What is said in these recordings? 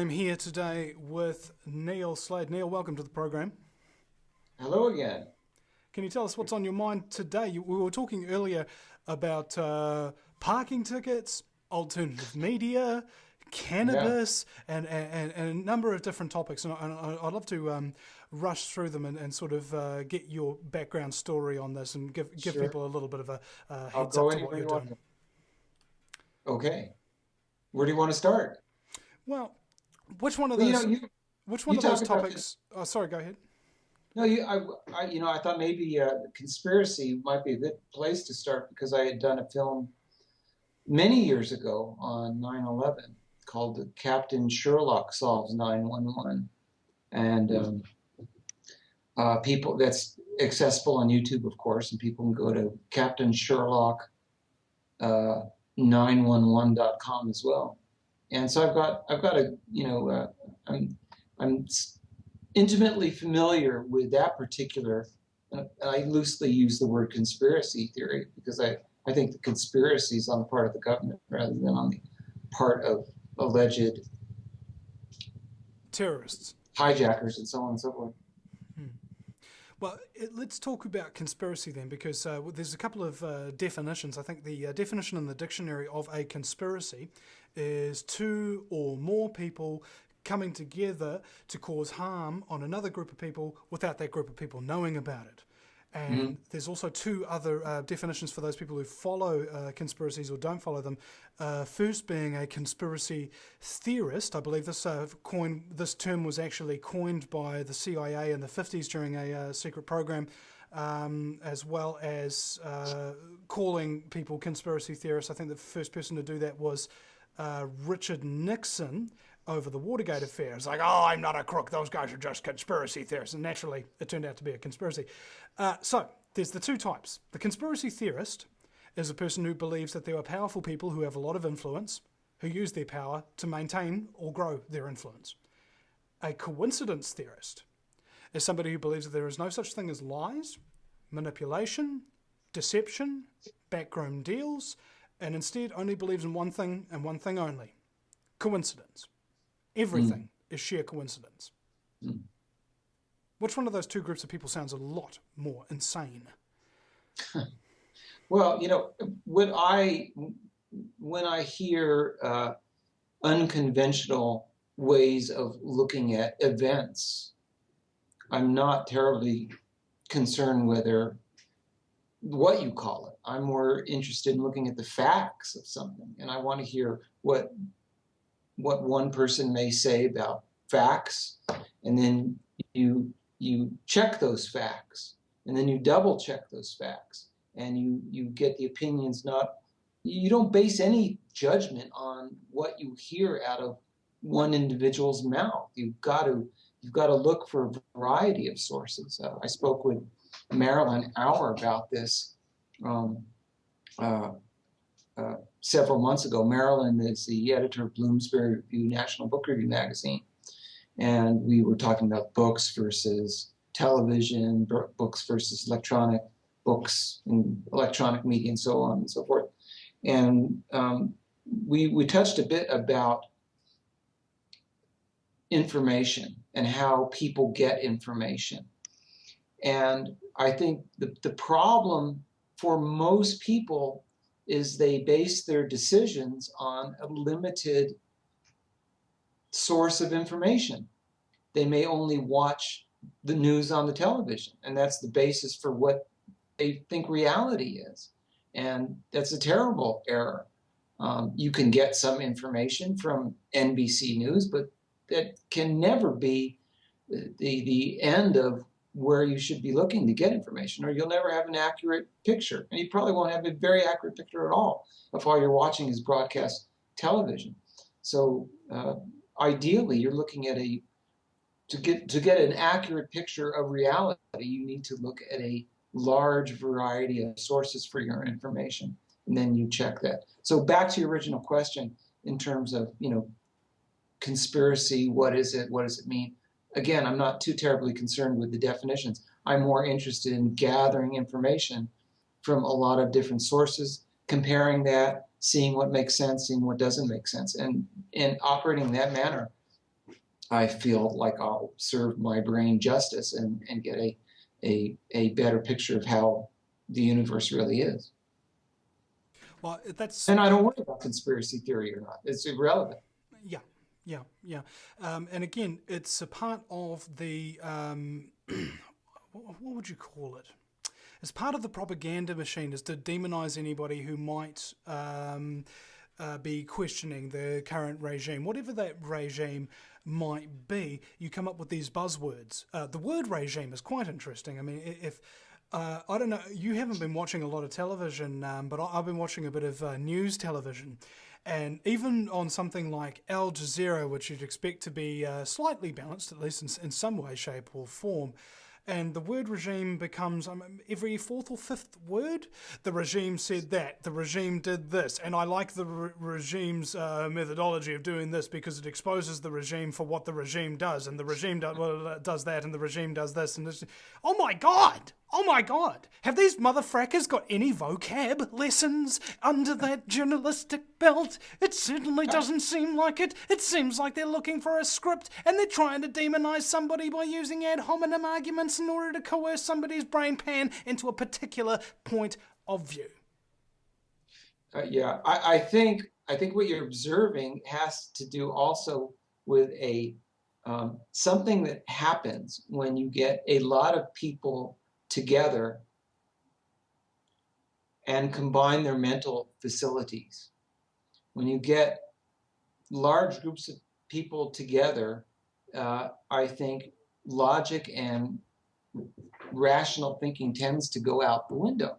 I'm here today with Neil Slade. Neil, welcome to the program. Hello again. Can you tell us what's on your mind today? We were talking earlier about parking tickets, alternative media, Yeah, cannabis, and a number of different topics. And I'd love to rush through them and sort of get your background story on this and give sure. people a little bit of a I'll heads up go to what anywhere you're you want doing. to. Okay. Where do you want to start? Well, which one of Well, those which one you of those talk about topics? Oh, sorry, go ahead. no, I thought maybe conspiracy might be a good place to start because I had done a film many years ago on 9/11 called Captain Sherlock Solves 911, and people that's accessible on YouTube, of course, and people can go to Captain Sherlock 911.com as well. And so I've got a I'm intimately familiar with that particular. I loosely use the word conspiracy theory because I think the conspiracy is on the part of the government rather than on the part of alleged Terrorists. hijackers and so on and so forth. Well, let's talk about conspiracy then, because there's a couple of definitions. I think the definition in the dictionary of a conspiracy is two or more people coming together to cause harm on another group of people without that group of people knowing about it. Mm-hmm. And there's also two other definitions for those people who follow conspiracies or don't follow them. First, being a conspiracy theorist. I believe this term was actually coined by the CIA in the 50s during a secret program, as well as calling people conspiracy theorists. I think the first person to do that was Richard Nixon over the Watergate affair. It's like, oh, I'm not a crook. Those guys are just conspiracy theorists. And naturally, it turned out to be a conspiracy. So there's the two types. The conspiracy theorist is a person who believes that there are powerful people who have a lot of influence, who use their power to maintain or grow their influence. A coincidence theorist is somebody who believes that there is no such thing as lies, manipulation, deception, backroom deals, and instead only believes in one thing and one thing only: coincidence. Everything is sheer coincidence. Mm-hmm. Which one of those two groups of people sounds a lot more insane? Well, when I hear unconventional ways of looking at events, I'm not terribly concerned whether what you call it. I'm more interested in looking at the facts of something, and I want to hear what one person may say about facts, and then you check those facts, and then you double check those facts, and you get the opinions. Not You don't base any judgment on what you hear out of one individual's mouth. You've got to look for a variety of sources. I spoke with Marilyn Hour about this um, uh, several months ago. Marilyn is the editor of Bloomsbury Review, National Book Review magazine, and we were talking about books versus television, books versus electronic books and electronic media, and so on and so forth. And we touched a bit about information and how people get information. And I think the problem for most people is they base their decisions on a limited source of information. They may only watch the news on the television, and that's the basis for what they think reality is. And that's a terrible error. You can get some information from NBC News, but that can never be the end of where you should be looking to get information, or you'll never have an accurate picture. And you probably won't have a very accurate picture at all if all you're watching is broadcast television. So ideally, you're looking at to get an accurate picture of reality, you need to look at a large variety of sources for your information, and then you check that. So back to your original question in terms of, conspiracy, what is it? What does it mean? Again, I'm not too terribly concerned with the definitions. I'm more interested in gathering information from a lot of different sources, comparing that, seeing what makes sense, seeing what doesn't make sense, and operating in that manner. I feel like I'll serve my brain justice and get a better picture of how the universe really is. Well, that's And I don't worry about conspiracy theory or not. It's irrelevant. yeah, yeah. And again, it's a part of the what would you call it? It's part of the propaganda machine is to demonize anybody who might be questioning the current regime, whatever that regime might be. You come up with these buzzwords. The word regime is quite interesting. I mean, if I don't know, you haven't been watching a lot of television, but I've been watching a bit of news television. And even on something like Al Jazeera, which you'd expect to be slightly balanced, at least in some way, shape, or form, and the word regime becomes every fourth or fifth word. The regime said that. The regime did this. And I like the regime's methodology of doing this because it exposes the regime for what the regime does. And the regime does that, and the regime does this. And this. Oh my God! Oh my God! Have these motherfrackers got any vocab lessons under that journalistic belt? It certainly doesn't seem like it. It seems like they're looking for a script and they're trying to demonize somebody by using ad hominem arguments in order to coerce somebody's brain pan into a particular point of view. Yeah, I think what you're observing has to do also with a something that happens when you get a lot of people together and combine their mental facilities. When you get large groups of people together, I think logic and rational thinking tends to go out the window.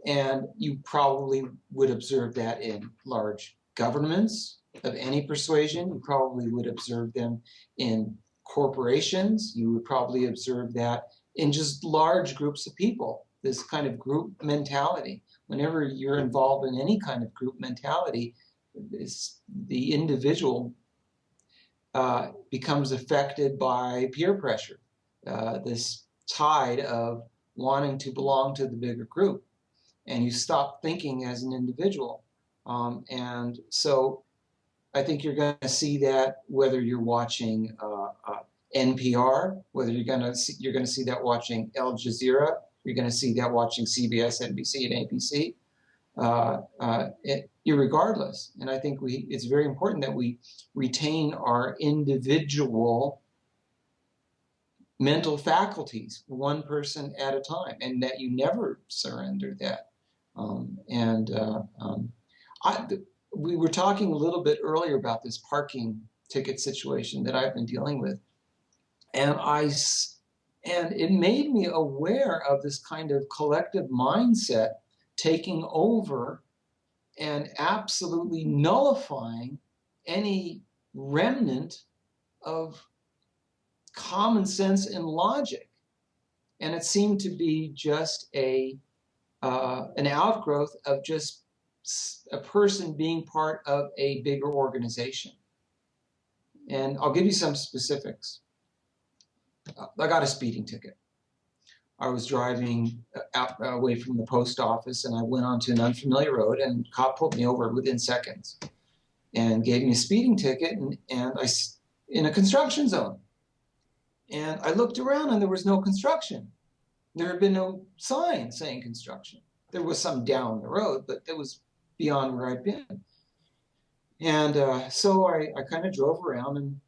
And you probably would observe that in large governments of any persuasion. You probably would observe them in corporations. You would probably observe that in just large groups of people, this kind of group mentality. Whenever you're involved in any kind of group mentality, the individual becomes affected by peer pressure, this tide of wanting to belong to the bigger group. And you stop thinking as an individual. And so I think you're going to see that whether you're watching NPR, whether you're going to see that watching Al Jazeera, you're going to see that watching CBS, NBC, and ABC, irregardless. And I think it's very important that we retain our individual mental faculties, one person at a time, and that you never surrender that. We were talking a little bit earlier about this parking ticket situation that I've been dealing with, and it made me aware of this kind of collective mindset taking over and absolutely nullifying any remnant of common sense and logic. And it seemed to be just an outgrowth of just a person being part of a bigger organization. And I'll give you some specifics. I got a speeding ticket. I was driving away from the post office, and I went onto an unfamiliar road, and a cop pulled me over within seconds and gave me a speeding ticket, and I in a construction zone. And I looked around, and there was no construction. There had been no sign saying construction. There was some down the road, but it was beyond where I'd been. And so I kind of drove around, and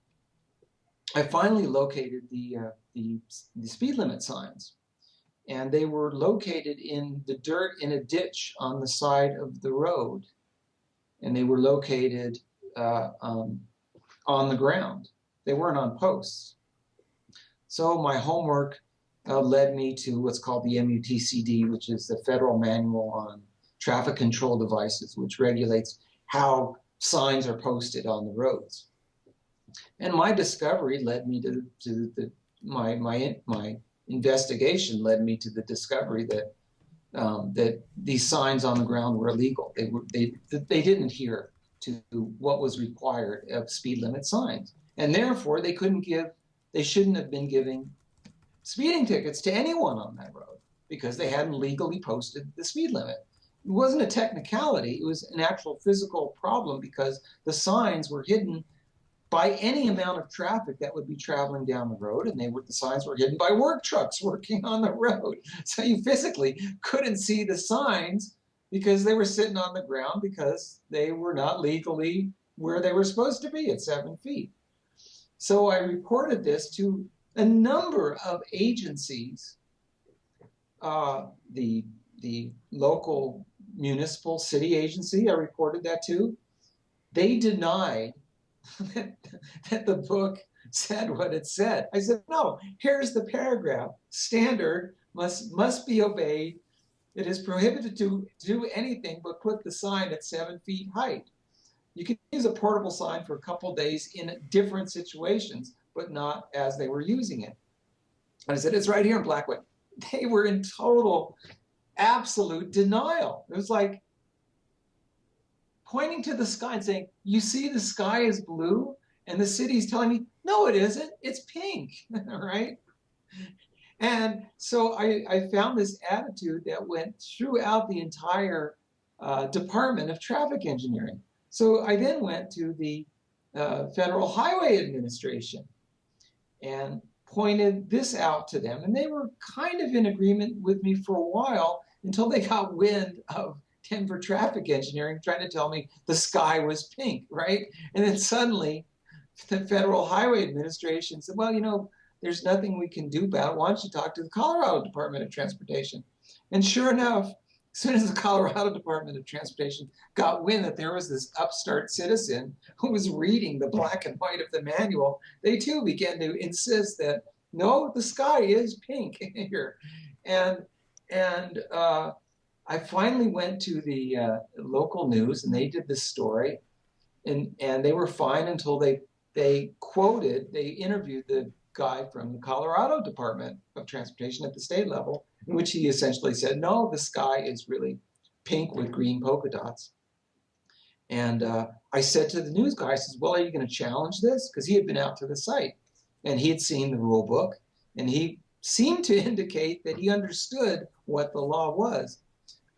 I finally located the speed limit signs. And they were located in the dirt in a ditch on the side of the road. And they were located on the ground. They weren't on posts. So my homework led me to what's called the MUTCD, which is the Federal Manual on Traffic Control Devices, which regulates how signs are posted on the roads. And my discovery led me to my investigation led me to the discovery that that these signs on the ground were illegal. They didn't adhere to what was required of speed limit signs, and therefore they shouldn't have been giving speeding tickets to anyone on that road because they hadn't legally posted the speed limit. It wasn't a technicality; it was an actual physical problem because the signs were hidden by any amount of traffic that would be traveling down the road, and the signs were hidden by work trucks working on the road. So you physically couldn't see the signs because they were sitting on the ground because they were not legally where they were supposed to be at 7 feet. So I reported this to a number of agencies, the local municipal city agency, I reported that to. They denied that the book said what it said. I said, no, here's the paragraph. Standard must be obeyed. It is prohibited to do anything but put the sign at 7 feet height. You can use a portable sign for a couple days in different situations, but not as they were using it. And I said, it's right here in black and white. They were in total, absolute denial. It was like pointing to the sky and saying, you see the sky is blue? And the city's telling me, no, it isn't. It's pink, right? And so I found this attitude that went throughout the entire Department of Traffic Engineering. So I then went to the Federal Highway Administration and pointed this out to them. And they were kind of in agreement with me for a while until they got wind of Denver Traffic Engineering trying to tell me the sky was pink, right? And then suddenly the Federal Highway Administration said, well, you know, there's nothing we can do about it. Why don't you talk to the Colorado Department of Transportation? And sure enough, as soon as the Colorado Department of Transportation got wind that there was this upstart citizen who was reading the black and white of the manual, they too began to insist that, no, the sky is pink here. And I finally went to the local news, and they did this story, and they were fine until they interviewed the guy from the Colorado Department of Transportation at the state level, in which he essentially said, no, the sky is really pink with green polka dots. And I said to the news guy, I says, well, are you going to challenge this? Because he had been out to the site, and he had seen the rule book, and he seemed to indicate that he understood what the law was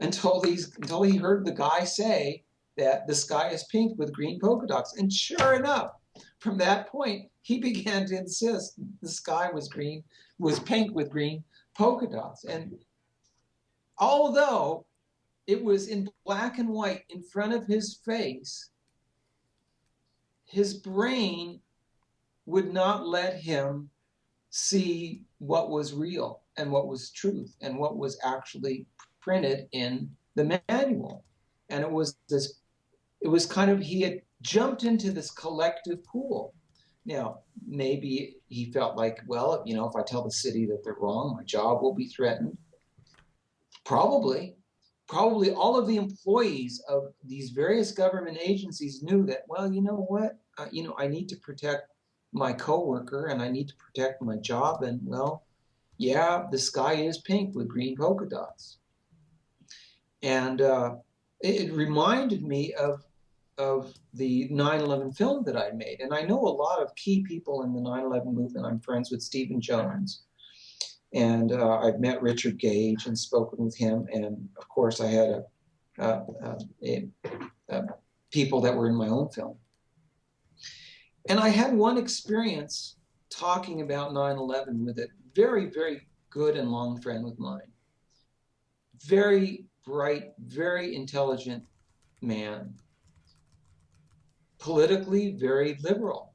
until he heard the guy say that the sky is pink with green polka dots. And sure enough, from that point, he began to insist the sky was pink with green polka dots. And although it was in black and white in front of his face, his brain would not let him see what was real and what was truth and what was actually printed in the manual. And it was kind of, he had jumped into this collective pool. Now, maybe he felt like, well, you know, if I tell the city that they're wrong, my job will be threatened. Probably all of the employees of these various government agencies knew that, well, you know what, I need to protect my coworker and I need to protect my job. And well, yeah, the sky is pink with green polka dots. And it reminded me of the 9/11 film that I made. And I know a lot of key people in the 9/11 movement. I'm friends with Stephen Jones. And I've met Richard Gage and spoken with him. And of course, I had people that were in my own film. And I had one experience talking about 9/11 with a very, very good and long friend of mine. Very bright, very intelligent man. Politically very liberal.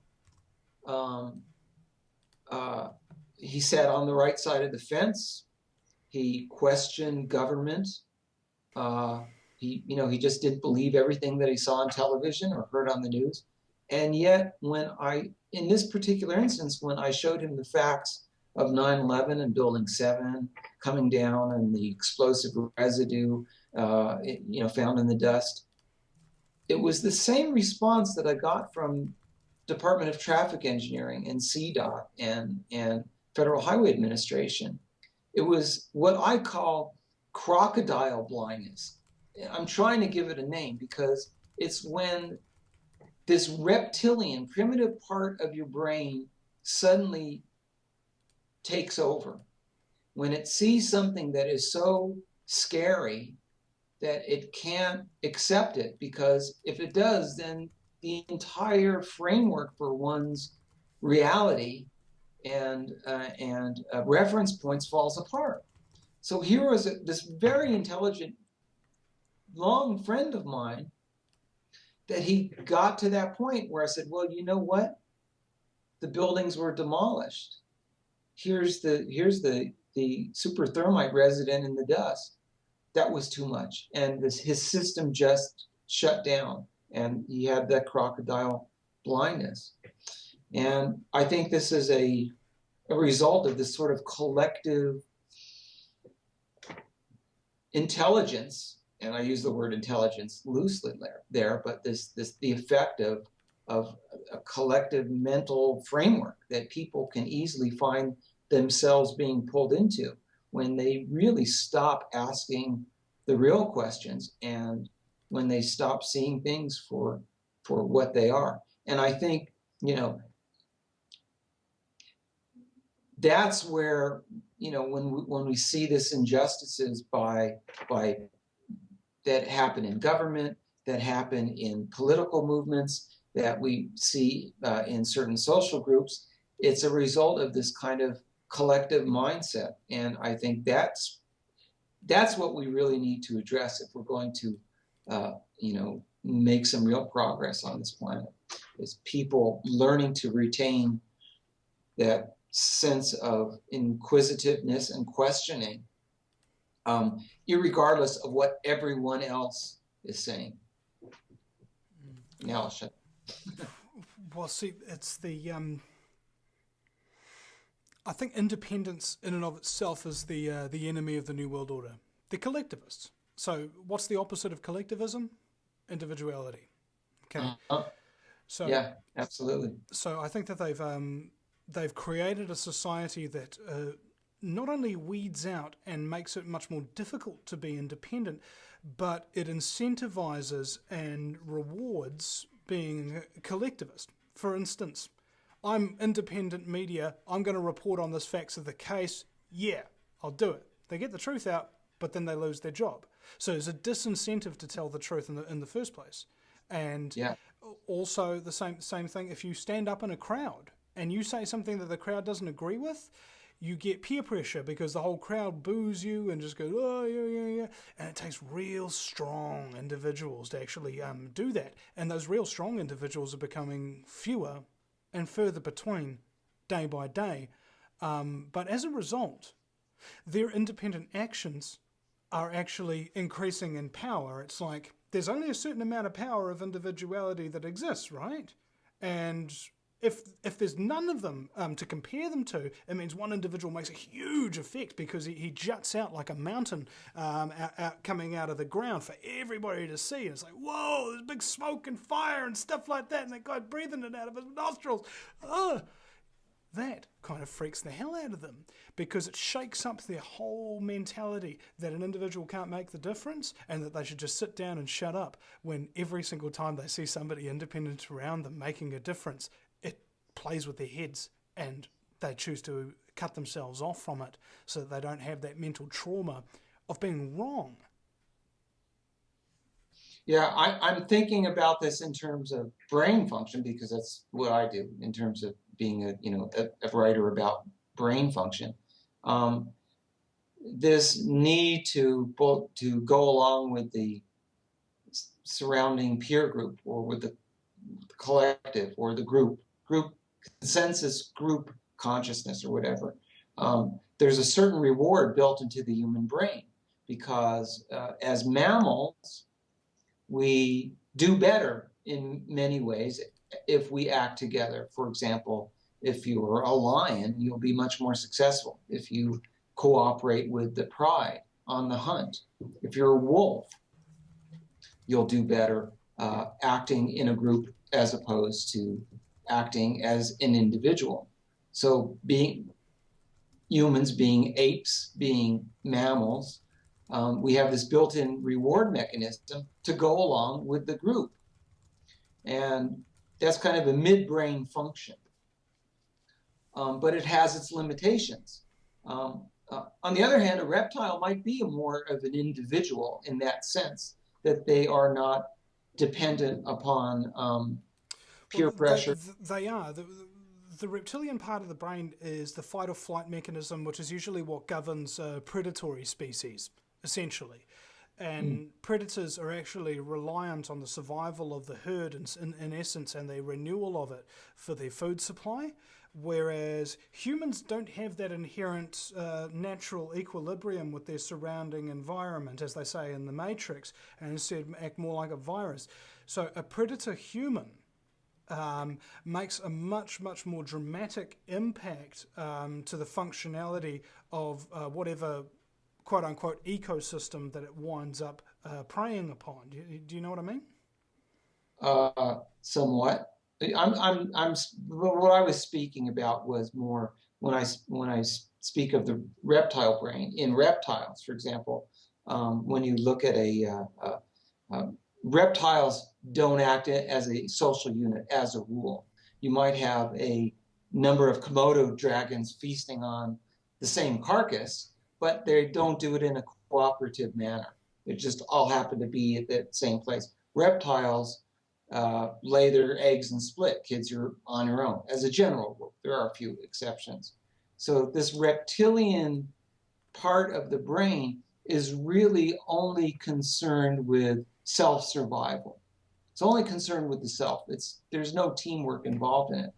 He sat on the right side of the fence. He questioned government. He just didn't believe everything that he saw on television or heard on the news. And yet, in this particular instance, when I showed him the facts of 9/11 and Building 7 coming down and the explosive residue, found in the dust, it was the same response that I got from Department of Traffic Engineering and CDOT and Federal Highway Administration. It was what I call crocodile blindness. I'm trying to give it a name because it's when this reptilian, primitive part of your brain suddenly takes over. When it sees something that is so scary that it can't accept it, because if it does, then the entire framework for one's reality and reference points falls apart. So here was this very intelligent, long friend of mine that he got to that point where I said, well, you know what? The buildings were demolished. Here's the super thermite resident in the dust. That was too much. And his system just shut down, and he had that crocodile blindness. And I think this is a result of this sort of collective intelligence, and I use the word intelligence loosely there, but the effect of a collective mental framework that people can easily find themselves being pulled into when they really stop asking the real questions and when they stop seeing things for what they are. And I think, that's where, when we see this injustices that happen in government, that happen in political movements, that we see in certain social groups, it's a result of this kind of collective mindset. And I think that's what we really need to address if we're going to, make some real progress on this planet, is people learning to retain that sense of inquisitiveness and questioning, irregardless of what everyone else is saying. Now I'll shut. Well, see, it's the I think independence in and of itself is the enemy of the New World Order. They're collectivists. So what's the opposite of collectivism? Individuality. Okay. So yeah, absolutely. So I think that they've created a society that not only weeds out and makes it much more difficult to be independent, but it incentivizes and rewards being collectivist. For instance, I'm independent media, I'm going to report on this facts of the case, yeah, I'll do it. They get the truth out, but then they lose their job. So there's a disincentive to tell the truth in the first place. And also the same thing, if you stand up in a crowd and you say something that the crowd doesn't agree with, you get peer pressure because the whole crowd boos you and just goes, oh, yeah. And it takes real strong individuals to actually do that. And those real strong individuals are becoming fewer and further between day by day. But as a result, their independent actions are actually increasing in power. It's like there's only a certain amount of power of individuality that exists, right? And if there's none of them to compare them to, it means one individual makes a huge effect because he juts out like a mountain coming out of the ground for everybody to see. And it's like, whoa, there's big smoke and fire and stuff like that, and that guy breathing it out of his nostrils. That kind of freaks the hell out of them because it shakes up their whole mentality that an individual can't make the difference and that they should just sit down and shut up when every single time they see somebody independent around them making a difference, it plays with their heads and they choose to cut themselves off from it so that they don't have that mental trauma of being wrong. Yeah, I'm thinking about this in terms of brain function because that's what I do in terms of being a writer about brain function. This need to go along with the surrounding peer group or with the collective or the group consensus group consciousness or whatever. There's a certain reward built into the human brain because as mammals, we do better in many ways if we act together. For example, if you're a lion, you'll be much more successful if you cooperate with the pride on the hunt. If you're a wolf, you'll do better acting in a group as opposed to acting as an individual. So being humans, being apes, being mammals, we have this built-in reward mechanism to go along with the group. And that's kind of a midbrain function. But it has its limitations. On the other hand, a reptile might be more of an individual in that sense, that they are not dependent upon Well, peer pressure. they are. The reptilian part of the brain is the fight or flight mechanism, which is usually what governs predatory species, essentially. Mm. And predators are actually reliant on the survival of the herd in essence, and the renewal of it for their food supply. Whereas humans don't have that inherent natural equilibrium with their surrounding environment, as they say in the Matrix, and instead act more like a virus. So a predator human makes a much, much more dramatic impact to the functionality of whatever quote-unquote ecosystem that it winds up preying upon. Do you know what I mean? Somewhat. What I was speaking about was more when I speak of the reptile brain. In reptiles, for example, when you look at reptiles don't act as a social unit as a rule. You might have a number of Komodo dragons feasting on the same carcass, but they don't do it in a cooperative manner. They just all happen to be at that same place. Reptiles lay their eggs and split. Kids are on your own. As a general rule, there are a few exceptions. So this reptilian part of the brain is really only concerned with self-survival. It's only concerned with the self. There's no teamwork involved in it.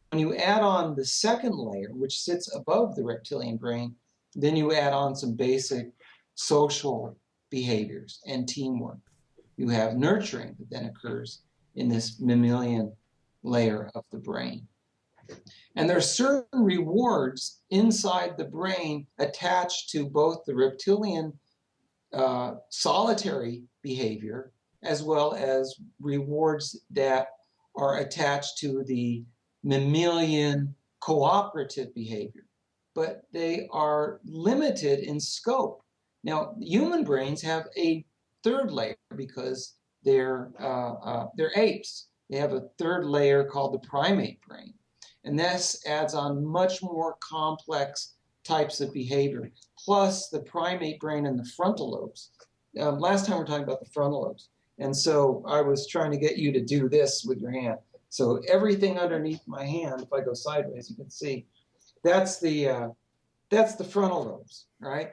When you add on the second layer, which sits above the reptilian brain, then you add on some basic social behaviors and teamwork. You have nurturing that then occurs in this mammalian layer of the brain. And there are certain rewards inside the brain attached to both the reptilian solitary behavior as well as rewards that are attached to the mammalian cooperative behavior. But they are limited in scope. Now, human brains have a third layer because they're apes. They have a third layer called the primate brain. And this adds on much more complex types of behavior, plus the primate brain and the frontal lobes. Last time we were talking about the frontal lobes. And so I was trying to get you to do this with your hand. So everything underneath my hand, if I go sideways, you can see, that's the frontal lobes, right?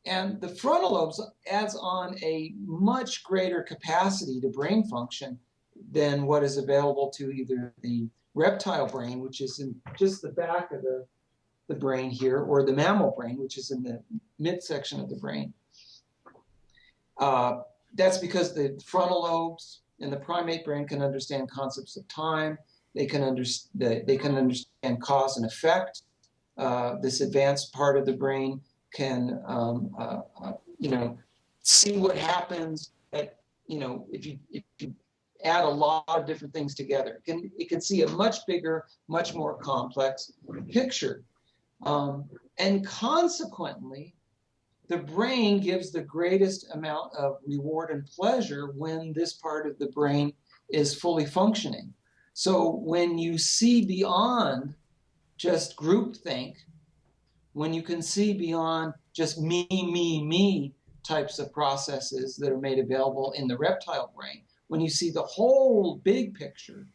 And the frontal lobes adds on a much greater capacity to brain function than what is available to either the reptile brain, which is in just the back of the brain here, or the mammal brain, which is in the midsection of the brain. That's because the frontal lobes in the primate brain can understand concepts of time. They can understand cause and effect. This advanced part of the brain can, see what happens if you add a lot of different things together. It can see a much bigger, much more complex picture. And consequently, the brain gives the greatest amount of reward and pleasure when this part of the brain is fully functioning. So when you see beyond just groupthink, when you can see beyond just me types of processes that are made available in the reptile brain, when you see the whole big picture,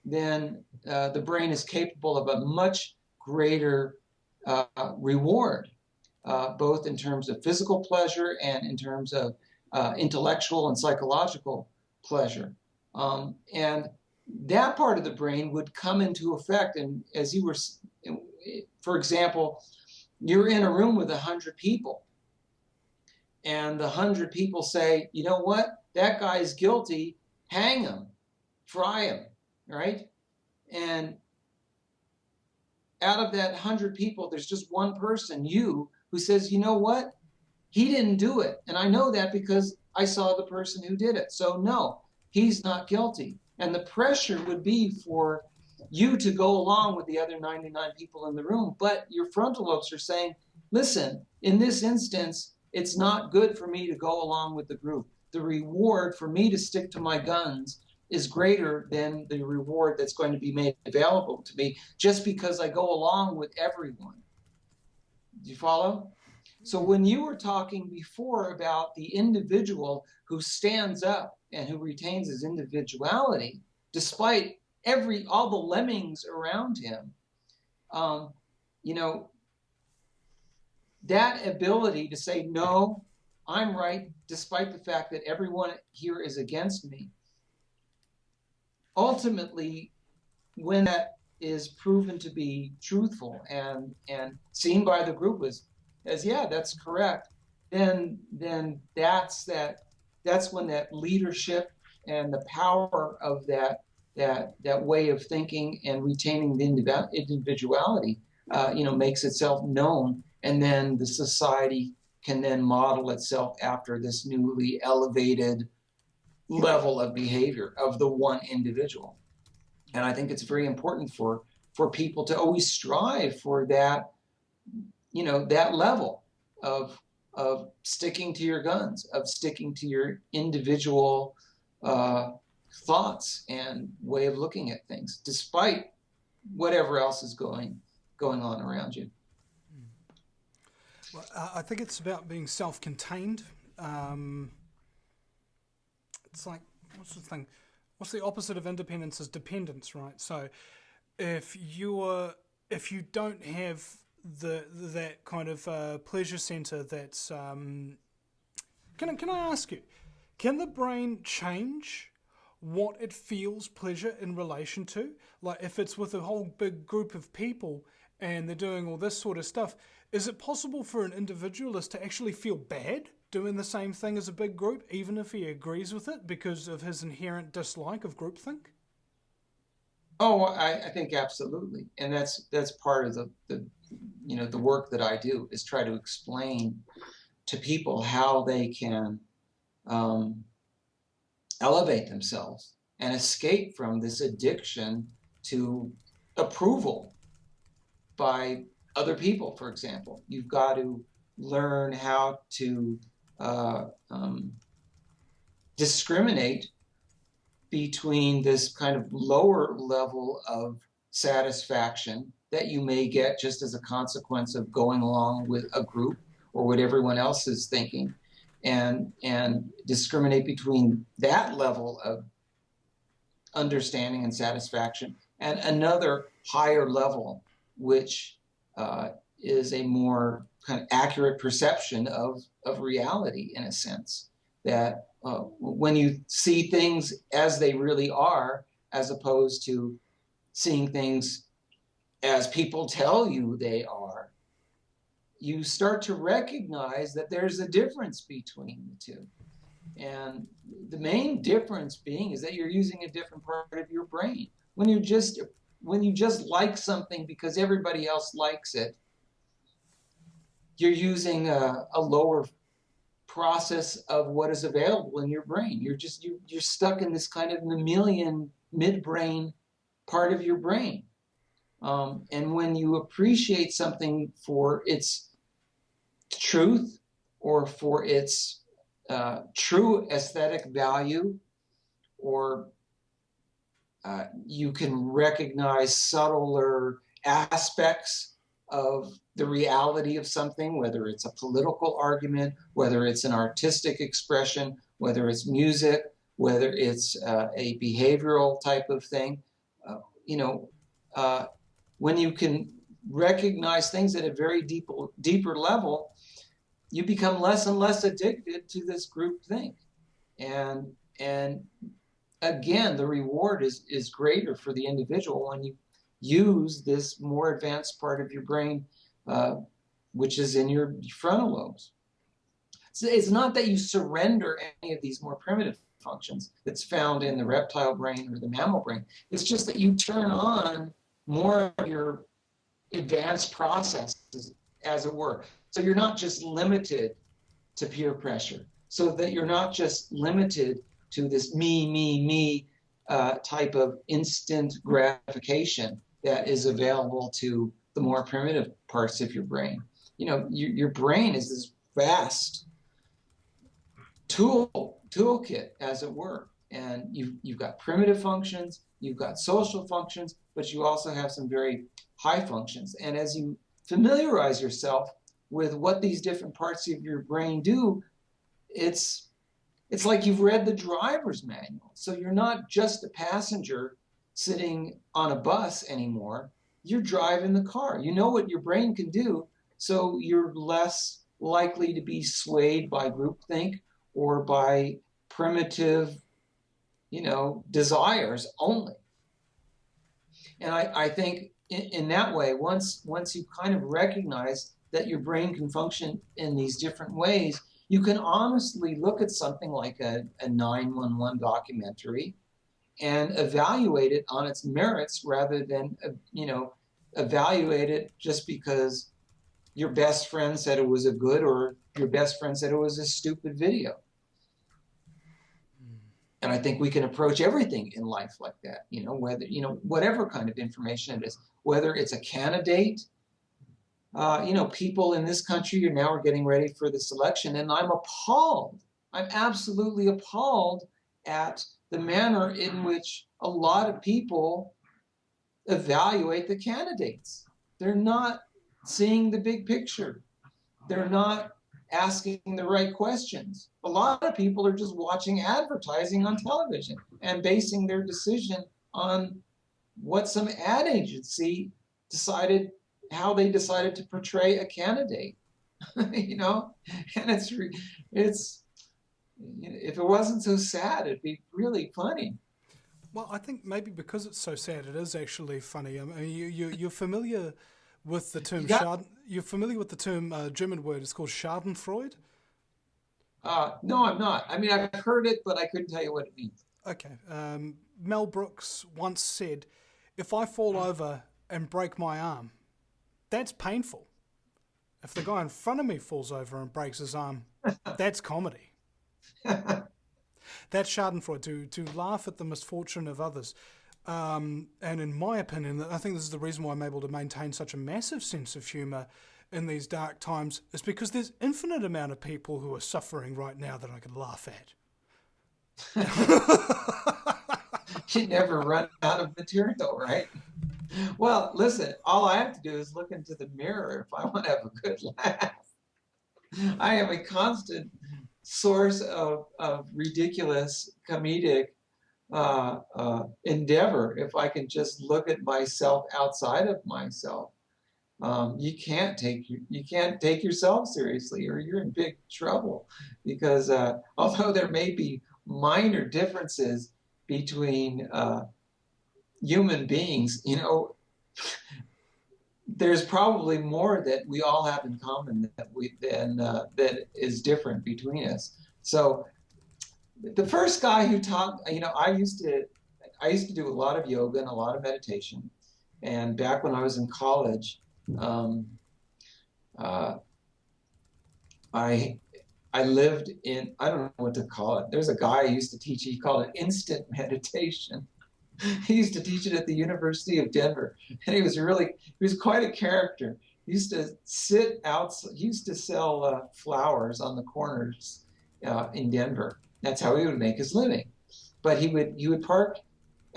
then the brain is capable of a much greater reward, both in terms of physical pleasure and in terms of intellectual and psychological pleasure. And that part of the brain would come into effect. And as you were, for example, you're in a room with 100 people, and the 100 people say, you know what, that guy's guilty, hang him, fry him, right? And out of that 100 people, there's just one person, you, who says, you know what, he didn't do it. And I know that because I saw the person who did it. So no, he's not guilty. And the pressure would be for you to go along with the other 99 people in the room. But your frontal lobes are saying, listen, in this instance, it's not good for me to go along with the group. The reward for me to stick to my guns is greater than the reward that's going to be made available to me just because I go along with everyone. Do you follow? So when you were talking before about the individual who stands up and who retains his individuality, despite all the lemmings around him. You know, that ability to say, no, I'm right, despite the fact that everyone here is against me. Ultimately, when that is proven to be truthful and seen by the group as yeah, that's correct, then that's when that leadership and the power of that way of thinking and retaining the individuality, makes itself known, and then the society can then model itself after this newly elevated level of behavior of the one individual. And I think it's very important for people to always strive for that, that level of sticking to your guns, of sticking to your individual thoughts and way of looking at things, despite whatever else is going on around you. Well, I think it's about being self-contained. It's like, what's the thing? What's the opposite of independence is dependence, right? So if you don't have that kind of pleasure center, that's can I ask you, can the brain change what it feels pleasure in relation to? Like if it's with a whole big group of people and they're doing all this sort of stuff, is it possible for an individualist to actually feel bad doing the same thing as a big group, even if he agrees with it because of his inherent dislike of groupthink? Oh, I think absolutely, and that's part of the work that I do, is try to explain to people how they can elevate themselves and escape from this addiction to approval by other people. For example, you've got to learn how to discriminate between this kind of lower level of satisfaction that you may get just as a consequence of going along with a group or what everyone else is thinking, and discriminate between that level of understanding and satisfaction and another higher level, which is a more kind of accurate perception of reality, in a sense, that when you see things as they really are, as opposed to seeing things as people tell you they are, you start to recognize that there's a difference between the two. And the main difference being is that you're using a different part of your brain. When you just like something because everybody else likes it, you're using a lower process of what is available in your brain. You're stuck in this kind of mammalian midbrain part of your brain. And when you appreciate something for its truth or for its true aesthetic value, or you can recognize subtler aspects of the reality of something, whether it's a political argument, whether it's an artistic expression, whether it's music, whether it's a behavioral type of thing. When you can recognize things at a very deeper level, you become less and less addicted to this group think. And again, the reward is greater for the individual when you use this more advanced part of your brain, which is in your frontal lobes. So it's not that you surrender any of these more primitive functions that's found in the reptile brain or the mammal brain. It's just that you turn on more of your advanced processes, as it were. So you're not just limited to peer pressure, so that you're not just limited to this me type of instant gratification that is available to the more primitive parts of your brain. Your brain is this vast toolkit, as it were, and you've got primitive functions, you've got social functions, but you also have some very high functions. And as you familiarize yourself with what these different parts of your brain do, it's like you've read the driver's manual. So you're not just a passenger sitting on a bus anymore. You're driving the car. You know what your brain can do, so you're less likely to be swayed by groupthink or by primitive, desires only. And I think in that way, once you kind of recognize that your brain can function in these different ways, you can honestly look at something like a 911 documentary and evaluate it on its merits rather than, evaluate it just because your best friend said it was a good or your best friend said it was a stupid video. And I think we can approach everything in life like that, whether, whatever kind of information it is, whether it's a candidate, people in this country are getting ready for this election, and I'm appalled. I'm absolutely appalled at the manner in which a lot of people evaluate the candidates. They're not seeing the big picture. They're not asking the right questions. A lot of people are just watching advertising on television and basing their decision on what some ad agency decided, how they decided to portray a candidate. And it's if it wasn't so sad, it'd be really funny. Well, I think maybe because it's so sad, it is actually funny. I mean, you're familiar with the term You're familiar with the term German word? It's called Schadenfreude. No, I'm not. I mean, I've heard it, but I couldn't tell you what it means. Okay. Mel Brooks once said, "If I fall over and break my arm, that's painful. If the guy in front of me falls over and breaks his arm, that's comedy." That's Schadenfreude, to laugh at the misfortune of others. And in my opinion, I think this is the reason why I'm able to maintain such a massive sense of humour in these dark times, is because there's infinite amount of people who are suffering right now that I could laugh at. You never run out of material, right? Well, listen, all I have to do is look into the mirror if I want to have a good laugh. I am a constant source of ridiculous comedic endeavor if I can just look at myself outside of myself. You can't take yourself seriously, or you're in big trouble, because although there may be minor differences between human beings, there's probably more that we all have in common that is different between us. So the first guy who taught, I used to do a lot of yoga and a lot of meditation, and back when I was in college, I lived in, I don't know what to call it. There's a guy I used to teach. He called it instant meditation. He used to teach it at the University of Denver, and he was quite a character. He used to sit out. He used to sell flowers on the corners in Denver. That's how he would make his living. But he would park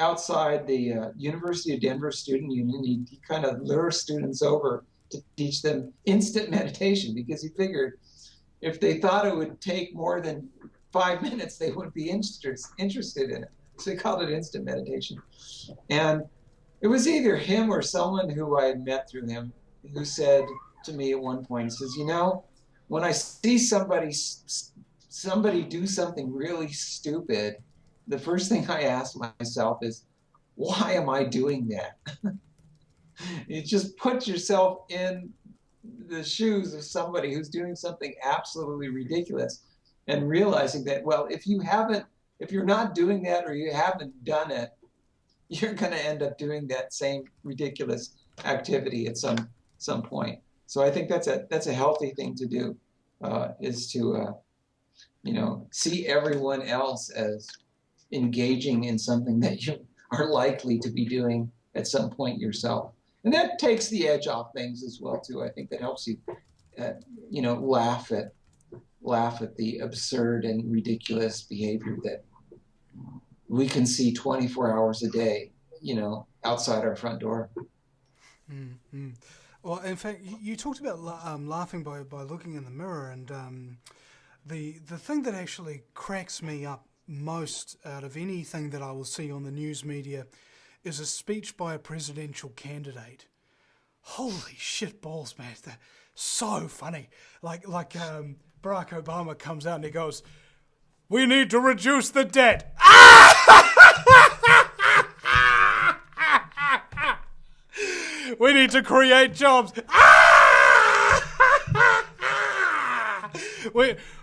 outside the University of Denver Student Union. He kind of lure students over to teach them instant meditation, because he figured if they thought it would take more than 5 minutes, they wouldn't be interested in it. So he called it instant meditation. And it was either him or someone who I had met through him who said to me at one point, he says, when I see somebody do something really stupid, the first thing I ask myself is, why am I doing that? You just put yourself in the shoes of somebody who's doing something absolutely ridiculous, and realizing that, well, if you're not doing that, or you haven't done it, you're going to end up doing that same ridiculous activity at some point. So I think that's a healthy thing to do, is to see everyone else as engaging in something that you are likely to be doing at some point yourself. And that takes the edge off things as well too. I think that helps you, laugh at the absurd and ridiculous behavior that we can see 24 hours a day, outside our front door. Mm-hmm. Well, in fact, you talked about laughing by looking in the mirror, and the thing that actually cracks me up most out of anything that I will see on the news media is a speech by a presidential candidate. Holy shit balls, man. They're so funny. Like Barack Obama comes out and he goes, "We need to reduce the debt." "We need to create jobs."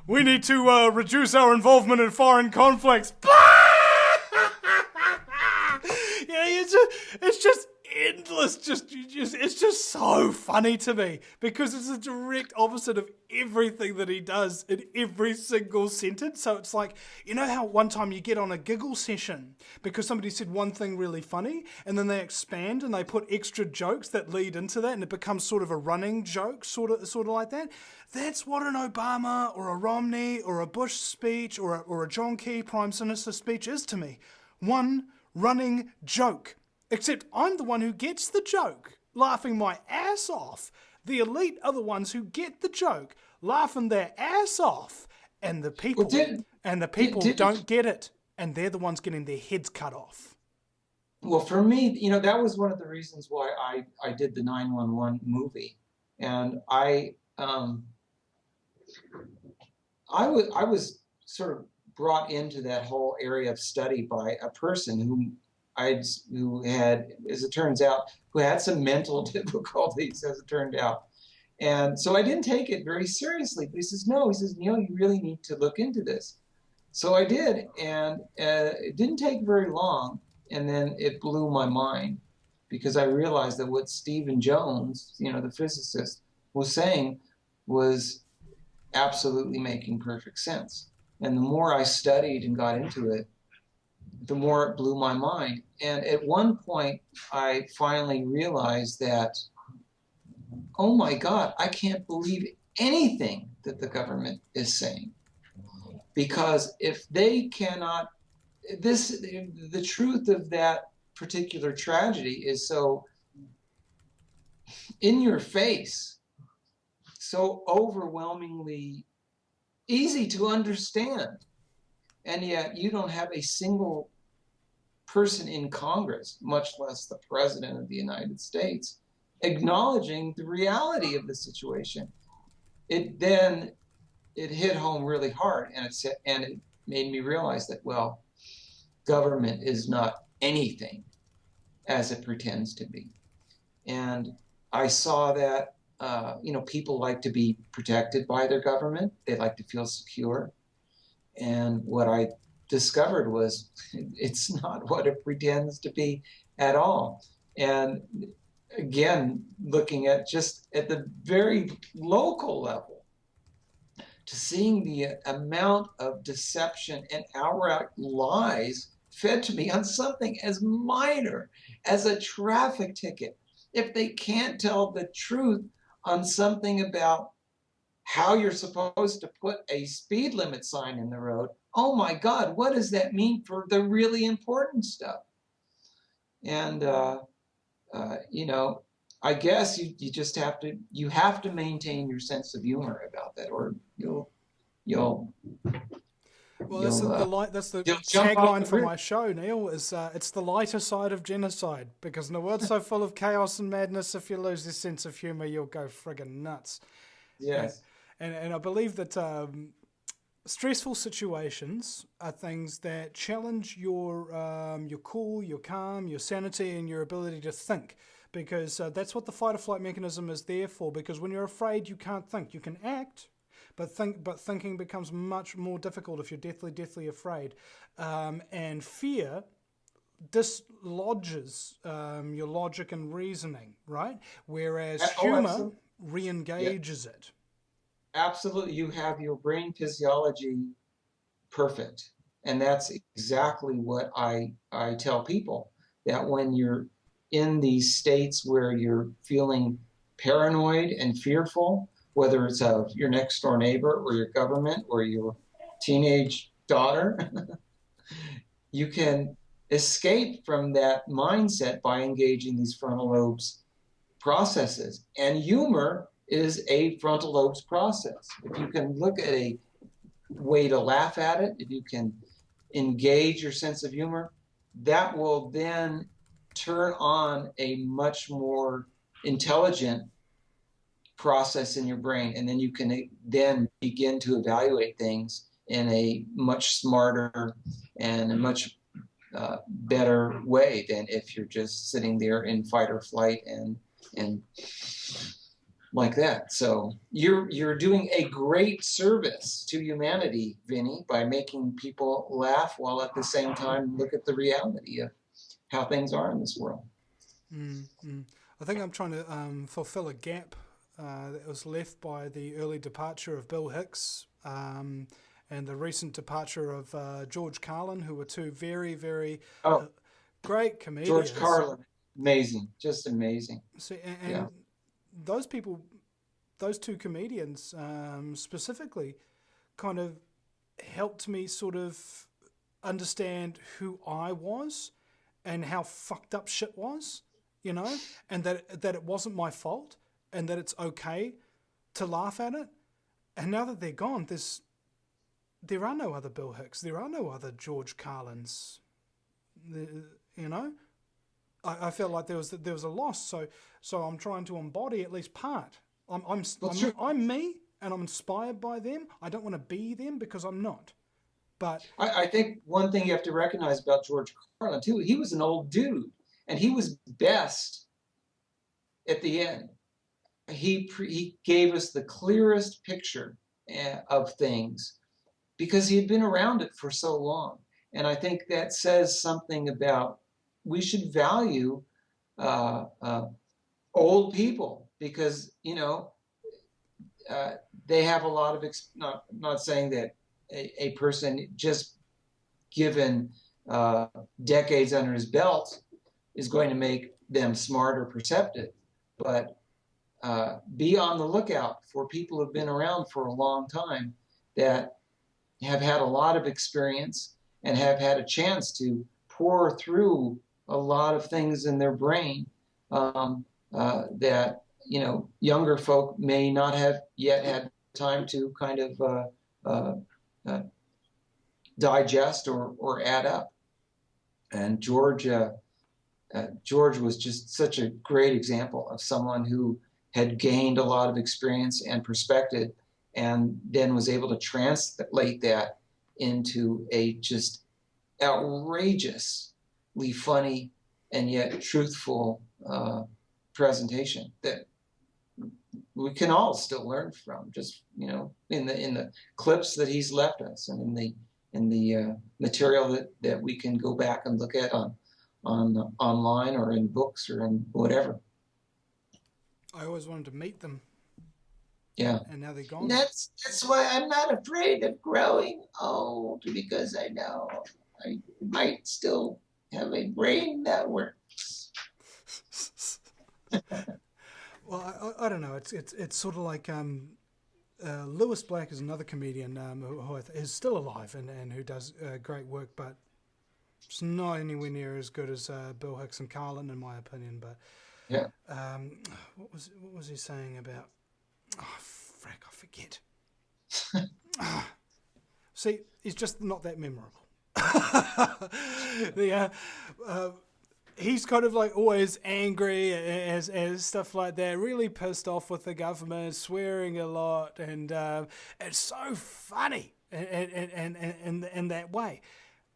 We need to reduce our involvement in foreign conflicts. It's just endless. It's just so funny to me because it's a direct opposite of everything that he does in every single sentence. So it's like, you know how one time you get on a giggle session because somebody said one thing really funny and then they expand and they put extra jokes that lead into that and it becomes sort of a running joke, sort of like that. That's what an Obama or a Romney or a Bush speech or a John Key Prime Minister speech is to me. One running joke. Except I'm the one who gets the joke, laughing my ass off. The elite are the ones who get the joke, laughing their ass off. And the people don't get it. And they're the ones getting their heads cut off. Well, for me, that was one of the reasons why I did the 911 movie. And I was sort of brought into that whole area of study by a person who had, as it turns out, who had some mental difficulties, as it turned out. And so I didn't take it very seriously. But he says, Neil, you really need to look into this. So I did, and it didn't take very long, and then it blew my mind because I realized that what Stephen Jones, the physicist, was saying was absolutely making perfect sense. And the more I studied and got into it, the more it blew my mind. And at one point, I finally realized that, oh my God, I can't believe anything that the government is saying. Because if they cannot, the truth of that particular tragedy is so in your face, so overwhelmingly easy to understand. And yet you don't have a single person in Congress, much less the President of the United States, acknowledging the reality of the situation. It hit home really hard, and it made me realize that, well, government is not anything as it pretends to be. And I saw that people like to be protected by their government. They like to feel secure. And what I discovered was it's not what it pretends to be at all. And again, looking at just at the very local level, to seeing the amount of deception and outright lies fed to me on something as minor as a traffic ticket. If they can't tell the truth on something about how you're supposed to put a speed limit sign in the road, oh my God, what does that mean for the really important stuff? And, I guess you just have to maintain your sense of humor about that, or you'll Well, that's the tagline for my show, Neil, is it's the lighter side of genocide, because in a world so full of chaos and madness, if you lose this sense of humor, you'll go friggin' nuts. Yes. And I believe that stressful situations are things that challenge your cool, your calm, your sanity, and your ability to think, because that's what the fight or flight mechanism is there for. Because when you're afraid, you can't think. You can act, but thinking becomes much more difficult if you're deathly afraid. And fear dislodges your logic and reasoning, right? Whereas humor re-engages it. Absolutely. You have your brain physiology perfect. And that's exactly what I tell people, that when you're in these states where you're feeling paranoid and fearful, whether it's of your next door neighbor or your government or your teenage daughter, you can escape from that mindset by engaging these frontal lobes processes. And humor is a frontal lobes process. If you can look at a way to laugh at it, if you can engage your sense of humor, that will then turn on a much more intelligent process in your brain, and then you can then begin to evaluate things in a much smarter and a much better way than if you're just sitting there in fight or flight and like that. So you're doing a great service to humanity, Vinny, by making people laugh while at the same time look at the reality of how things are in this world. I think I'm trying to fulfill a gap that was left by the early departure of Bill Hicks and the recent departure of George Carlin, who were two very, very great comedians. George Carlin, amazing, just amazing. See, and those people, those two comedians specifically, kind of helped me sort of understand who I was and how fucked up shit was, you know, and that it wasn't my fault and that it's okay to laugh at it. And now that they're gone, there are no other Bill Hicks, there are no other George Carlins, you know. I felt like there was a loss, so I'm trying to embody at least part. I'm me, and I'm inspired by them. I don't want to be them because I'm not. But I think one thing you have to recognize about George Carlin too, he was an old dude, and he was best at the end. He gave us the clearest picture of things because he had been around it for so long, and I think that says something about we should value old people because they have a lot of not saying that a person just given decades under his belt is going to make them smart or perceptive, but be on the lookout for people who've been around for a long time that have had a lot of experience and have had a chance to pour through a lot of things in their brain that younger folk may not have yet had time to kind of digest or add up. And George was just such a great example of someone who had gained a lot of experience and perspective, and then was able to translate that into a just outrageously funny and yet truthful presentation that we can all still learn from, just in the clips that he's left us, and in the material that we can go back and look at on online or in books or in whatever. I always wanted to meet them. Yeah. And now they're gone. That's why I'm not afraid of growing old, because I know I might still have a brain that works. Well, I don't know. It's sort of like Lewis Black is another comedian who is still alive and who does great work, but it's not anywhere near as good as Bill Hicks and Carlin, in my opinion. But yeah, what was he saying about? Oh, frack, I forget. See, he's just not that memorable. He's kind of like always angry as stuff like that, really pissed off with the government, swearing a lot, and it's so funny in that way.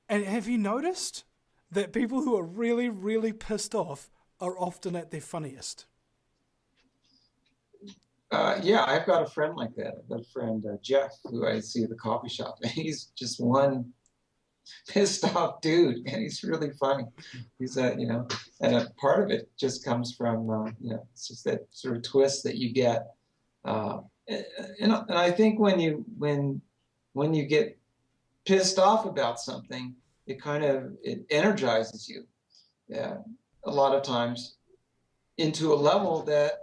And have you noticed that people who are really, really pissed off are often at their funniest? Yeah, I've got a friend like that. I've got a friend, Jeff, who I see at the coffee shop. And he's just one pissed off dude, and he's really funny. He's and a part of it just comes from it's just that sort of twist that you get. And I think when you get pissed off about something, it energizes you. Yeah, a lot of times into a level that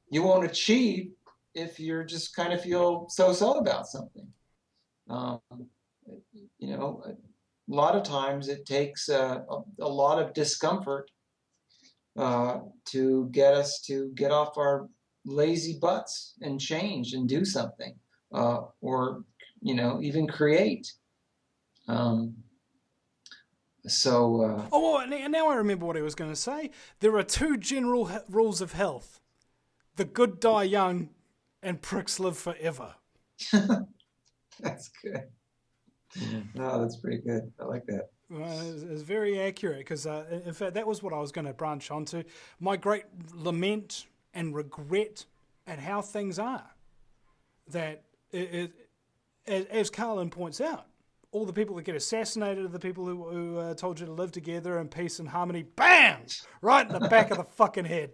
you won't achieve if you're just kind of feel so-so about something. A lot of times it takes a lot of discomfort to get us to get off our lazy butts and change and do something, or even create. So, Oh, well, and now I remember what I was going to say. There are two general rules of health: the good die young, and pricks live forever. that's good. No, that's pretty good. I like that. It's very accurate because, in fact, that was what I was going to branch onto. My great lament and regret at how things are. That, as Carlin points out, all the people that get assassinated are the people who told you to live together in peace and harmony. Bam! Right in the back of the fucking head.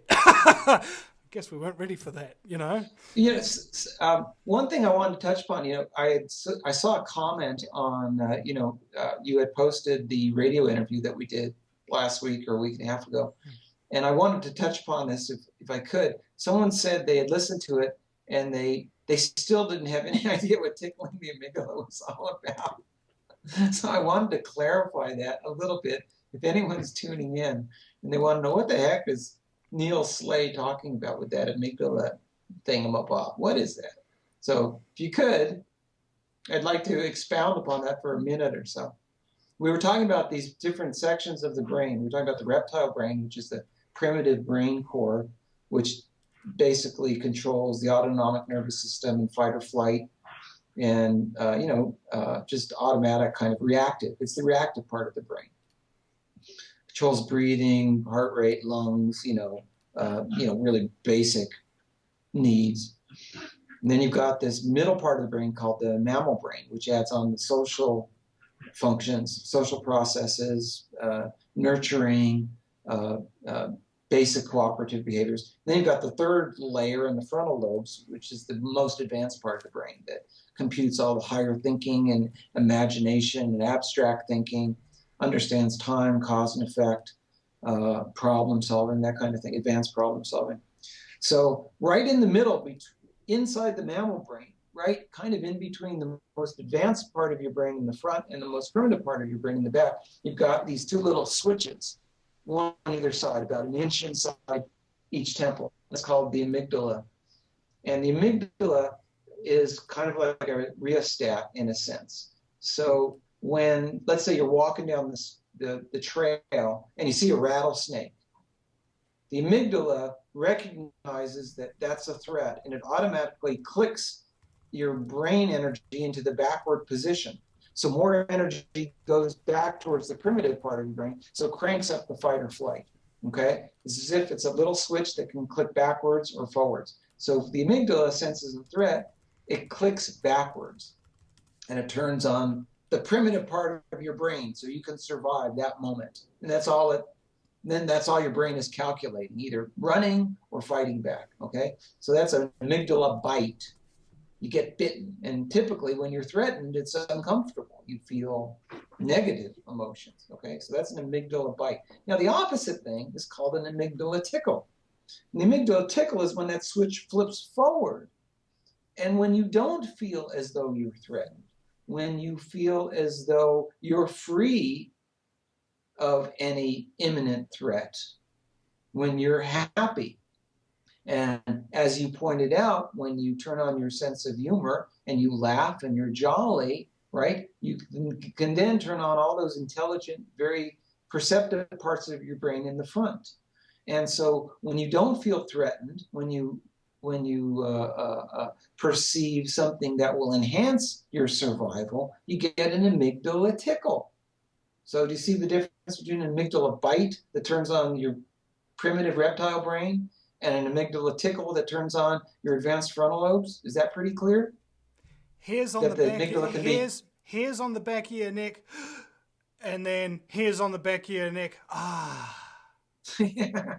Guess we weren't ready for that, you know? Yes. One thing I wanted to touch upon, I saw a comment on, you had posted the radio interview that we did last week or a week and a half ago, and I wanted to touch upon this if I could. Someone said they had listened to it and they still didn't have any idea what tickling the amygdala was all about. So I wanted to clarify that a little bit. If anyone's tuning in and they want to know what the heck is Neil Slade talking about with that amygdala thingamabob, what is that? So if you could, I'd like to expound upon that for a minute or so. We were talking about these different sections of the brain. We were talking about the reptile brain, which is the primitive brain core, which basically controls the autonomic nervous system and fight or flight, and just automatic kind of reactive. It's the reactive part of the brain. Controls breathing, heart rate, lungs, really basic needs. And then you've got this middle part of the brain called the mammal brain, which adds on the social functions, social processes, nurturing, basic cooperative behaviors. Then you've got the third layer in the frontal lobes, which is the most advanced part of the brain that computes all the higher thinking and imagination and abstract thinking, understands time, cause and effect, problem solving, that kind of thing, advanced problem solving. So right in the middle, inside the mammal brain, right, kind of in between the most advanced part of your brain in the front and the most primitive part of your brain in the back, you've got these two little switches, one on either side, about an inch inside each temple. It's called the amygdala. And the amygdala is kind of like a rheostat in a sense. So when, let's say you're walking down the trail and you see a rattlesnake, the amygdala recognizes that that's a threat, and it automatically clicks your brain energy into the backward position. So more energy goes back towards the primitive part of your brain, so it cranks up the fight or flight, okay? It's as if it's a little switch that can click backwards or forwards. So if the amygdala senses a threat, it clicks backwards, and it turns on the primitive part of your brain so you can survive that moment. And that's all then that's all your brain is calculating, either running or fighting back, okay? So that's an amygdala bite. You get bitten, and typically when you're threatened, it's uncomfortable. You feel negative emotions, okay? So that's an amygdala bite. Now the opposite thing is called an amygdala tickle. And the amygdala tickle is when that switch flips forward. And when you don't feel as though you're threatened, when you feel as though you're free of any imminent threat, when you're happy. And as you pointed out, when you turn on your sense of humor and you laugh and you're jolly, right, you can then turn on all those intelligent, very perceptive parts of your brain in the front. And so when you don't feel threatened, when you perceive something that will enhance your survival, you get an amygdala tickle. So do you see the difference between an amygdala bite that turns on your primitive reptile brain and an amygdala tickle that turns on your advanced frontal lobes? Is that pretty clear? Hairs on the back. Hairs on the back of your neck, and then hairs on the back of your neck. Ah. Yeah.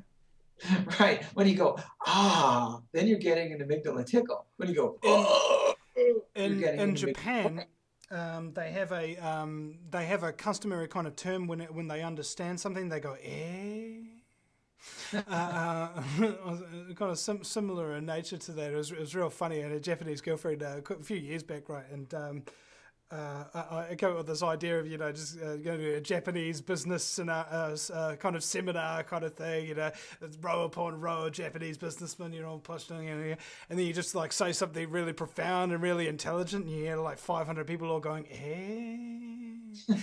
Right. When you go, ah, then you're getting an amygdala tickle. When you go, oh, in Japan, they have a customary kind of term when they understand something. They go, eh. Kind of similar in nature to that. It was real funny. I had a Japanese girlfriend a few years back, right? And I came up with this idea of just going to a Japanese business and kind of seminar kind of thing. Row upon row of Japanese businessmen, all pushed on, and then you just like say something really profound and really intelligent, and you hear like 500 people all going, eh. I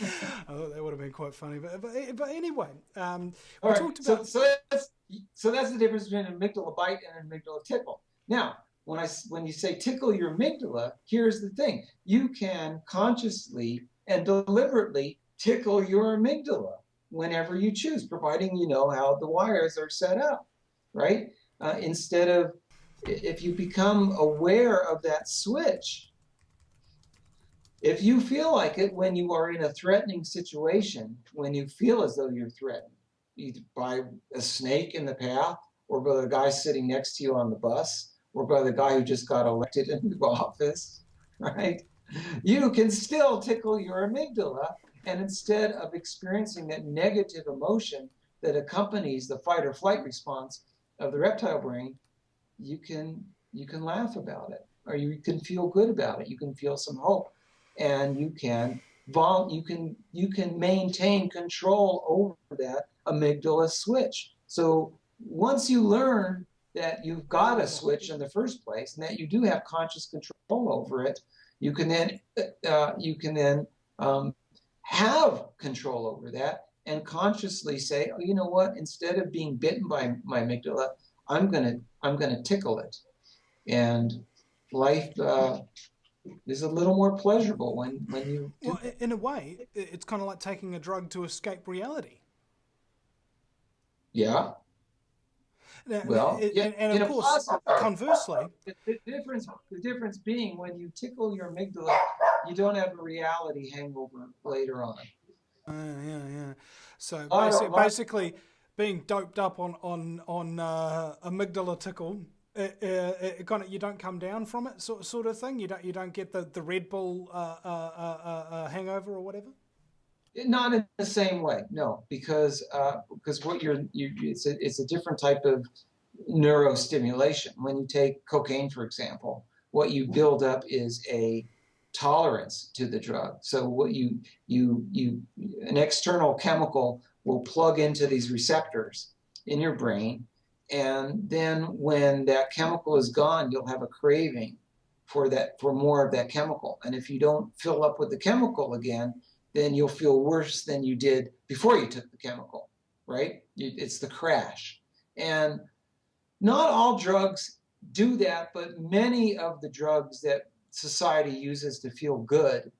thought that would have been quite funny. But anyway, All we right. talked about... That's the difference between an amygdala bite and an amygdala tickle. Now, when you say tickle your amygdala, here's the thing: you can consciously and deliberately tickle your amygdala whenever you choose, providing you know how the wires are set up, right? Instead of, if you become aware of that switch, if you feel like it when you are in a threatening situation, when you feel as though you're threatened, either by a snake in the path, or by the guy sitting next to you on the bus, or by the guy who just got elected into office, right? You can still tickle your amygdala, and instead of experiencing that negative emotion that accompanies the fight or flight response of the reptile brain, you can laugh about it, or you can feel good about it. You can feel some hope, and you can maintain control over that amygdala switch. So once you learn that you've got a switch in the first place, and that you do have conscious control over it, you can then have control over that and consciously say, oh, you know what? Instead of being bitten by my amygdala, I'm gonna tickle it, and life is a little more pleasurable when you do. Well, in a way, it's kind of like taking a drug to escape reality. Yeah. Well, yeah, and of course, conversely, the difference being, when you tickle your amygdala, you don't have a reality hangover later on. Yeah. So basically, being doped up on amygdala tickle, kind of, you don't come down from it, sort of thing. You don't get the Red Bull hangover or whatever. Not in the same way, no, because what it's a different type of neurostimulation. When you take cocaine, for example, what you build up is a tolerance to the drug. So what an external chemical will plug into these receptors in your brain, and then when that chemical is gone, you'll have a craving for more of that chemical. And if you don't fill up with the chemical again, then you'll feel worse than you did before you took the chemical, right? It's the crash. And not all drugs do that, but many of the drugs that society uses to feel good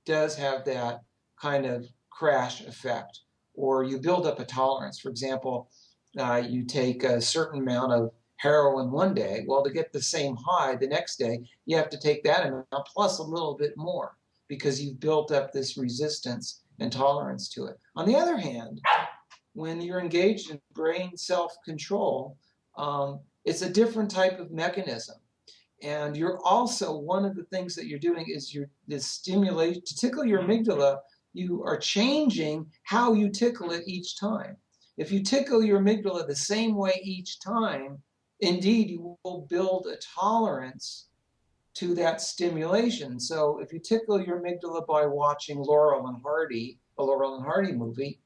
does have that kind of crash effect, or you build up a tolerance. For example, you take a certain amount of heroin one day, well, to get the same high the next day, you have to take that amount plus a little bit more, because you've built up this resistance and tolerance to it. On the other hand, when you're engaged in brain self-control, it's a different type of mechanism. And you're also, one of the things that you're doing is to tickle your amygdala, you are changing how you tickle it each time. If you tickle your amygdala the same way each time, indeed, you will build a tolerance to that stimulation. So if you tickle your amygdala by watching a Laurel and Hardy movie,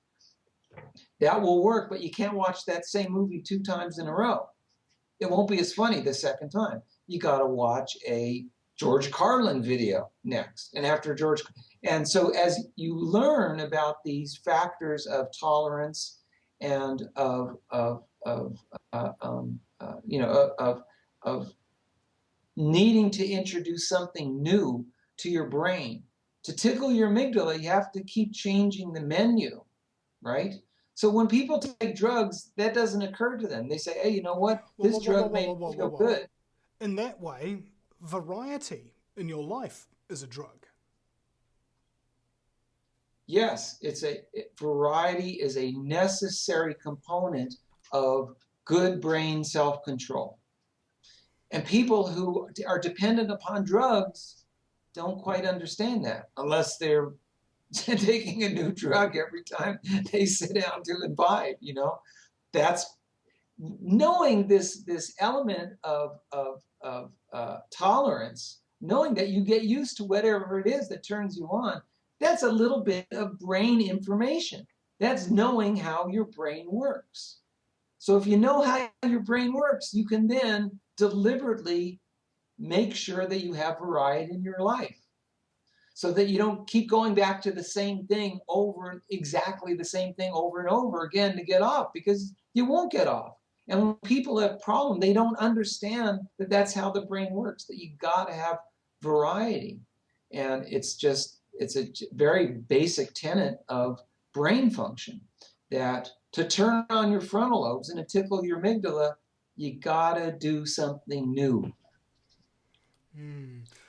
that will work, but you can't watch that same movie 2 times in a row. It won't be as funny the second time. You got to watch a George Carlin video next, and so as you learn about these factors of tolerance and of needing to introduce something new to your brain, to tickle your amygdala, you have to keep changing the menu, right? So when people take drugs, that doesn't occur to them. They say, hey, you know what? This drug made me feel good. In that way, variety in your life is a drug. Yes, variety is a necessary component of good brain self-control. And people who are dependent upon drugs don't quite understand that, unless they're taking a new drug every time they sit down to imbibe. That's knowing this element of tolerance, knowing that you get used to whatever it is that turns you on. That's a little bit of brain information. That's knowing how your brain works. So if you know how your brain works, you can then deliberately make sure that you have variety in your life. so that you don't keep going back to the same thing exactly the same thing over and over again to get off, because you won't get off. And when people have problems, they don't understand that that's how the brain works, that you got to have variety. And it's a very basic tenet of brain function, that to turn on your frontal lobes and to tickle your amygdala, you got to do something new.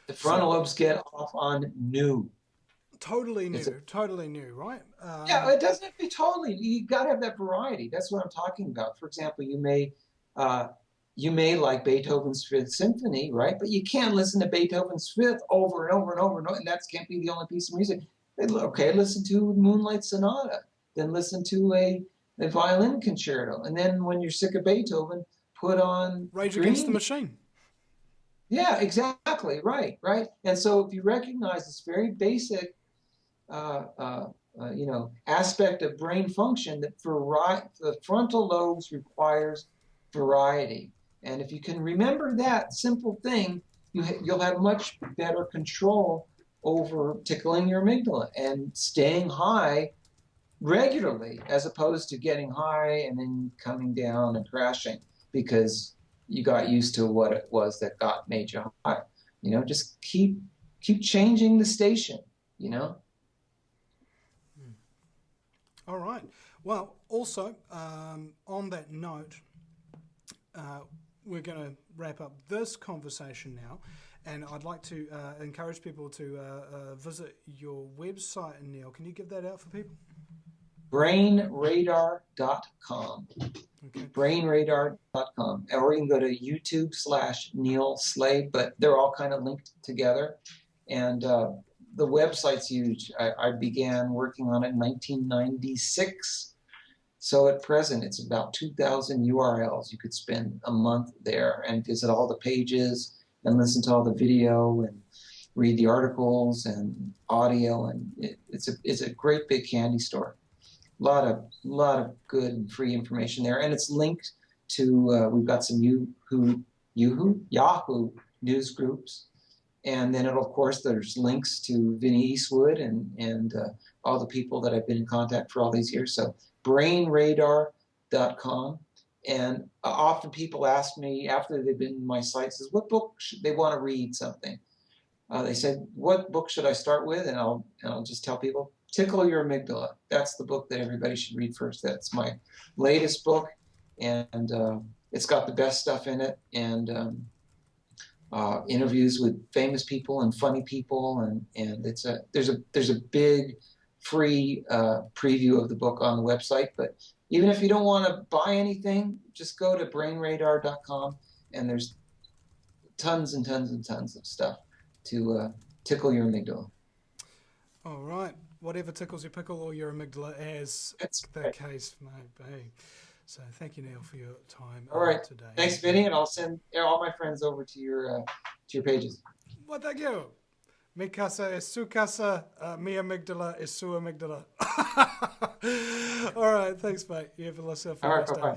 The frontal lobes get off on new. Totally new, right? Yeah, it doesn't have to be totally. You got to have that variety. That's what I'm talking about. For example, you may like Beethoven's Fifth Symphony, right? But you can't listen to Beethoven's Fifth over and over and over and over, and that can't be the only piece of music. Okay, listen to Moonlight Sonata, then listen to a violin concerto, and then when you're sick of Beethoven, put on Rage Against the Machine. Yeah, exactly, right. And so if you recognize this very basic aspect of brain function, that the frontal lobes requires variety. And if you can remember that simple thing, you'll have much better control over tickling your amygdala and staying high regularly, as opposed to getting high and then coming down and crashing because you got used to what it was that made you high. Just keep changing the station, All right. Well, also, on that note, we're going to wrap up this conversation now, and I'd like to encourage people to visit your website. Neil, can you give that out for people? brainradar.com. Okay. brainradar.com. Or you can go to YouTube/Neil Slade, but they're all kind of linked together. And the website's huge. I began working on it in 1996. So at present, it's about 2,000 URLs. You could spend a month there and visit all the pages and listen to all the video and read the articles and audio. And it's a great big candy store. A lot of good and free information there. And it's linked to, we've got some Yahoo news groups. And then, of course, there's links to Vinny Eastwood and all the people that I've been in contact for all these years. So brainradar.com. And often people ask me after they've been in my site, says, what book should they want to read something? They said, what book should I start with? And I'll just tell people, Tickle Your Amygdala. That's the book that everybody should read first. That's my latest book. And it's got the best stuff in it. And interviews with famous people and funny people, and there's a big free preview of the book on the website. But even if you don't want to buy anything, just go to brainradar.com, and there's tons and tons and tons of stuff to tickle your amygdala. All right, whatever tickles your pickle or your amygdala, as the case may be. So thank you, Neil, for your time. All right, today. Thanks, Vinny, and I'll send all my friends over to your pages. Well, thank you. Mi casa es su casa, mi amygdala es su amygdala. All right, thanks, mate. You have yourself a nice day.